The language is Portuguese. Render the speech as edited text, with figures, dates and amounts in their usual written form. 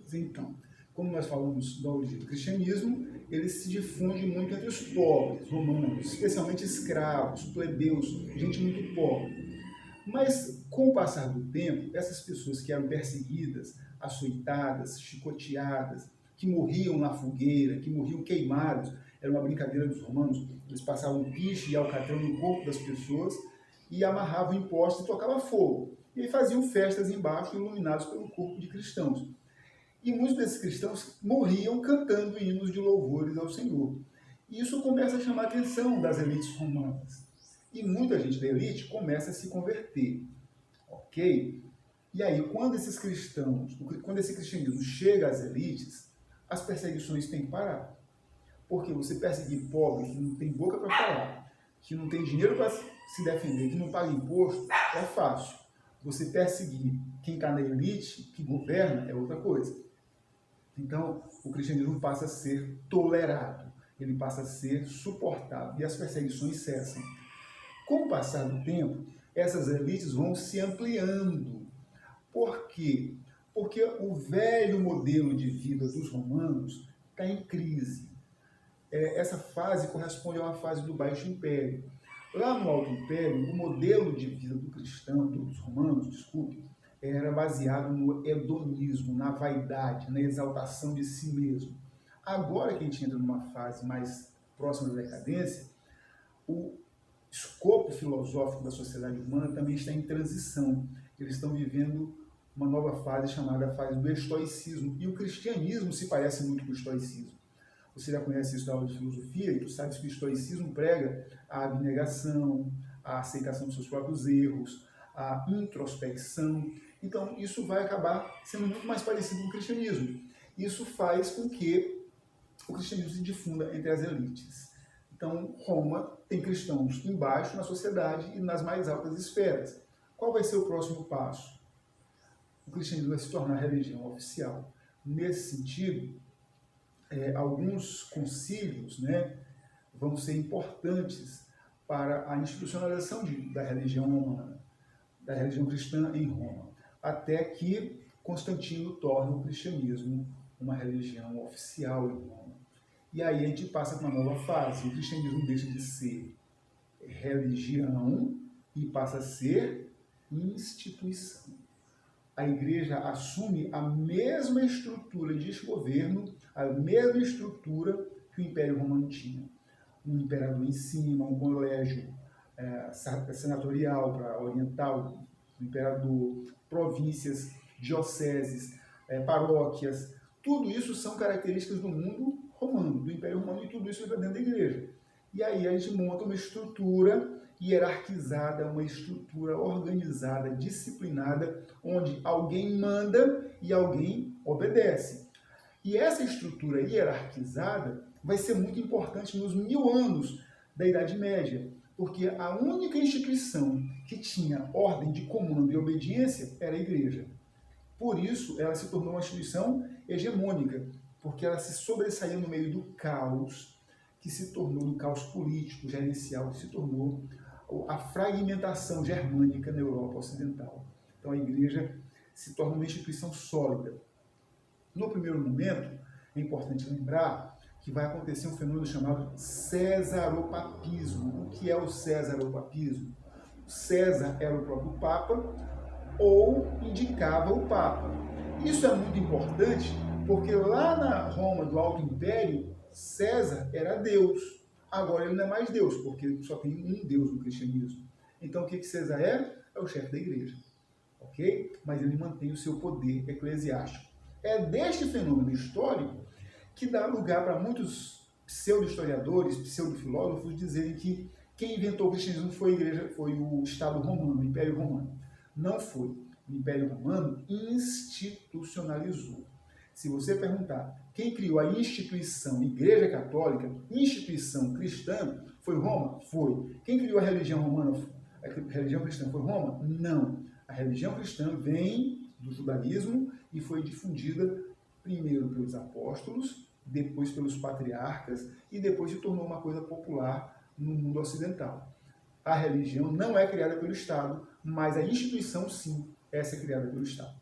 coisas. Então, como nós falamos da origem do cristianismo, ele se difunde muito entre os pobres romanos, especialmente escravos, plebeus, gente muito pobre. Mas, com o passar do tempo, essas pessoas que eram perseguidas, açoitadas, chicoteadas, que morriam na fogueira, que morriam queimados, era uma brincadeira dos romanos, eles passavam piche e alcatrão no corpo das pessoas e amarravam em postes e tocavam fogo. E aí faziam festas embaixo, iluminados pelo corpo de cristãos. E muitos desses cristãos morriam cantando hinos de louvores ao Senhor. E isso começa a chamar a atenção das elites romanas. E muita gente da elite começa a se converter, ok? E aí, quando esse cristianismo chega às elites, as perseguições têm que parar. Porque você perseguir pobre que não tem boca para falar, que não tem dinheiro para se defender, que não paga imposto, é fácil. Você perseguir quem está na elite, que governa, é outra coisa. Então, o cristianismo passa a ser tolerado, ele passa a ser suportado e as perseguições cessam. Com o passar do tempo, essas elites vão se ampliando. Por quê? Porque o velho modelo de vida dos romanos está em crise. Essa fase corresponde a uma fase do Baixo Império. Lá no Alto Império, o modelo de vida do cristão, dos romanos, desculpe, era baseado no hedonismo, na vaidade, na exaltação de si mesmo. Agora que a gente entra numa fase mais próxima da decadência, o escopo filosófico da sociedade humana também está em transição. Eles estão vivendo uma nova fase chamada fase do estoicismo. E o cristianismo se parece muito com o estoicismo. Você já conhece isso da aula de filosofia e tu sabes que o estoicismo prega a abnegação, a aceitação dos seus próprios erros, a introspecção. Então, isso vai acabar sendo muito mais parecido com o cristianismo. Isso faz com que o cristianismo se difunda entre as elites. Então, Roma tem cristãos embaixo na sociedade e nas mais altas esferas. Qual vai ser o próximo passo? O cristianismo vai se tornar religião oficial. Nesse sentido, alguns concílios, vão ser importantes para a institucionalização da religião romana, da religião cristã em Roma, até que Constantino torna o cristianismo uma religião oficial em Roma. E aí a gente passa para uma nova fase. O cristianismo deixa de ser religião e passa a ser instituição. A igreja assume a mesma estrutura de governo, a mesma estrutura que o Império Romano tinha. Um imperador em cima, um colégio senatorial para orientar o imperador, províncias, dioceses, paróquias. Tudo isso são características do mundo romano, do Império Romano, e tudo isso está dentro da igreja. E aí a gente monta uma estrutura hierarquizada, uma estrutura organizada, disciplinada, onde alguém manda e alguém obedece. E essa estrutura hierarquizada vai ser muito importante nos 1000 anos da Idade Média, porque a única instituição que tinha ordem de comando e obediência era a igreja. Por isso, ela se tornou uma instituição hegemônica, porque ela se sobressaiu no meio do caos, que se tornou do caos político, gerencial, que se tornou a fragmentação germânica na Europa Ocidental. Então a igreja se torna uma instituição sólida. No primeiro momento, é importante lembrar que vai acontecer um fenômeno chamado cesaropapismo. O que é o cesaropapismo? César era o próprio Papa ou indicava o Papa. Isso é muito importante porque lá na Roma do Alto Império, César era Deus. Agora ele não é mais Deus, porque só tem um Deus no cristianismo. Então o que César é? É o chefe da igreja. Ok? Mas ele mantém o seu poder eclesiástico. É deste fenômeno histórico que dá lugar para muitos pseudo-historiadores, pseudo-filósofos dizerem que quem inventou o cristianismo foi a igreja, foi o Estado romano, o Império Romano. Não foi. O Império Romano institucionalizou. Se você perguntar quem criou a instituição Igreja Católica, instituição cristã, foi Roma? Foi. Quem criou a religião romana, a religião cristã, foi Roma? Não. A religião cristã vem do judaísmo e foi difundida primeiro pelos apóstolos, depois pelos patriarcas e depois se tornou uma coisa popular no mundo ocidental. A religião não é criada pelo Estado, mas a instituição, sim, essa é criada pelo Estado.